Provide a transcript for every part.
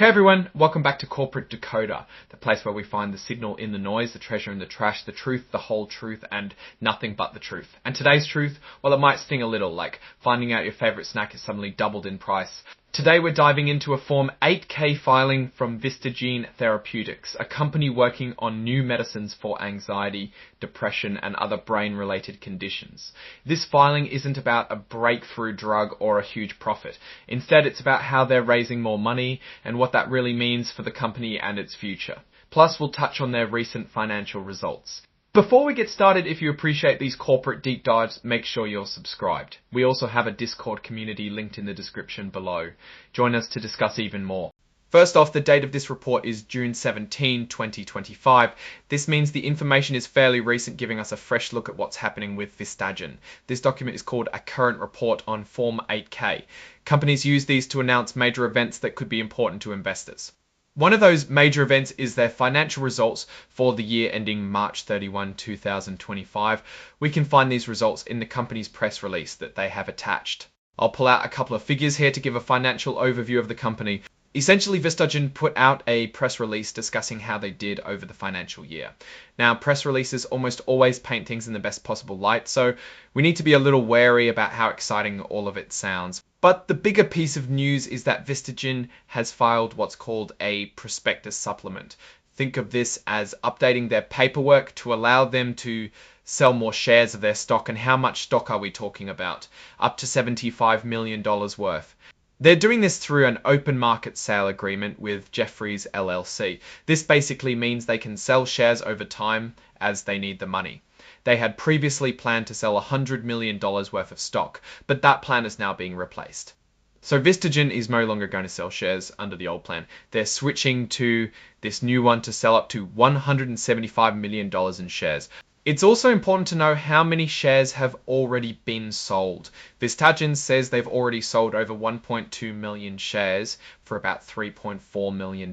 Hey everyone, welcome back to Corporate Decoder, the place where we find the signal in the noise, the treasure in the trash, the truth, the whole truth, and nothing but the truth. And today's truth, well, it might sting a little, like finding out your favorite snack is suddenly doubled in price. Today we're diving into a Form 8K filing from Vistagen Therapeutics, a company working on new medicines for anxiety, depression, and other brain-related conditions. This filing isn't about a breakthrough drug or a huge profit. Instead, it's about how they're raising more money and what that really means for the company and its future. Plus, we'll touch on their recent financial results. Before we get started, if you appreciate these corporate deep dives, make sure you're subscribed. We also have a Discord community linked in the description below. Join us to discuss even more. First off, the date of this report is June 17, 2025. This means the information is fairly recent, giving us a fresh look at what's happening with Vistagen. This document is called a current report on Form 8K. Companies use these to announce major events that could be important to investors. One of those major events is their financial results for the year ending March 31, 2025. We can find these results in the company's press release that they have attached. I'll pull out a couple of figures here to give a financial overview of the company. Essentially, Vistagen put out a press release discussing how they did over the financial year. Now, press releases almost always paint things in the best possible light, so we need to be a little wary about how exciting all of it sounds. But the bigger piece of news is that Vistagen has filed what's called a prospectus supplement. Think of this as updating their paperwork to allow them to sell more shares of their stock. And how much stock are we talking about? Up to $75 million worth. They're doing this through an open market sale agreement with Jefferies LLC. This basically means they can sell shares over time as they need the money. They had previously planned to sell $100 million worth of stock, but that plan is now being replaced. So Vistagen is no longer going to sell shares under the old plan. They're switching to this new one to sell up to $175 million in shares. It's also important to know how many shares have already been sold. Vistagen says they've already sold over 1.2 million shares for about $3.4 million.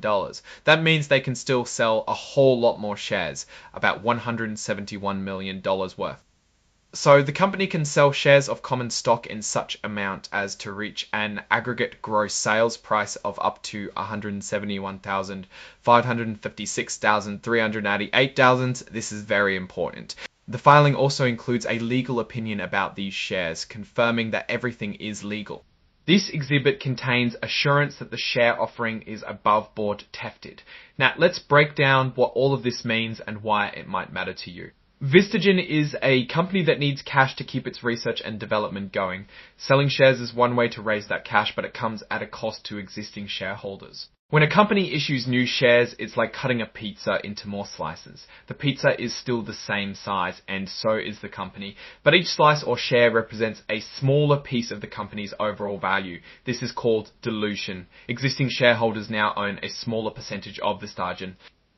That means they can still sell a whole lot more shares, about $171 million worth. So the company can sell shares of common stock in such amount as to reach an aggregate gross sales price of up to $171,556,388. This is very important. The filing also includes a legal opinion about these shares, confirming that everything is legal. This exhibit contains assurance that the share offering is above board tested. Now let's break down what all of this means and why it might matter to you. Vistagen is a company that needs cash to keep its research and development going. Selling shares is one way to raise that cash, but it comes at a cost to existing shareholders. When a company issues new shares, it's like cutting a pizza into more slices. The pizza is still the same size, and so is the company, but each slice or share represents a smaller piece of the company's overall value. This is called dilution. Existing shareholders now own a smaller percentage of Vistagen.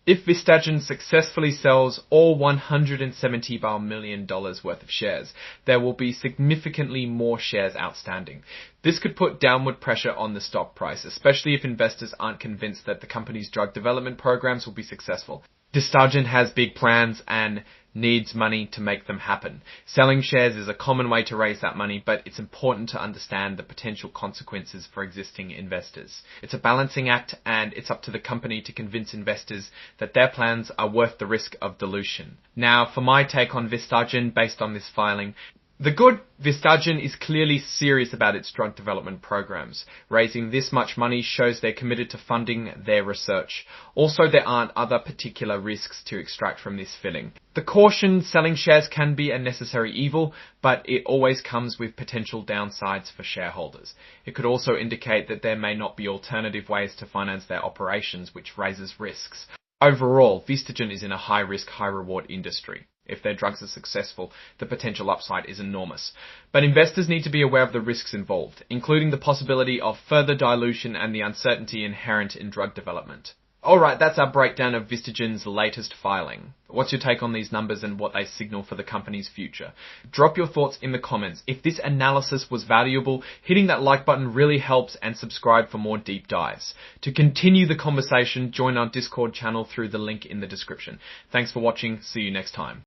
If Vistagen successfully sells all $170 million worth of shares, there will be significantly more shares outstanding. This could put downward pressure on the stock price, especially if investors aren't convinced that the company's drug development programs will be successful. Vistagen has big plans and needs money to make them happen. Selling shares is a common way to raise that money, but it's important to understand the potential consequences for existing investors. It's a balancing act, and it's up to the company to convince investors that their plans are worth the risk of dilution. Now, for my take on Vistagen based on this filing, the good, Vistagen is clearly serious about its drug development programs. Raising this much money shows they're committed to funding their research. Also, there aren't other particular risks to extract from this filing. The caution selling shares can be a necessary evil, but it always comes with potential downsides for shareholders. It could also indicate that there may not be alternative ways to finance their operations, which raises risks. Overall, Vistagen is in a high-risk, high-reward industry. If their drugs are successful, the potential upside is enormous. But investors need to be aware of the risks involved, including the possibility of further dilution and the uncertainty inherent in drug development. Alright, that's our breakdown of Vistagen's latest filing. What's your take on these numbers and what they signal for the company's future? Drop your thoughts in the comments. If this analysis was valuable, hitting that like button really helps, and subscribe for more deep dives. To continue the conversation, join our Discord channel through the link in the description. Thanks for watching. See you next time.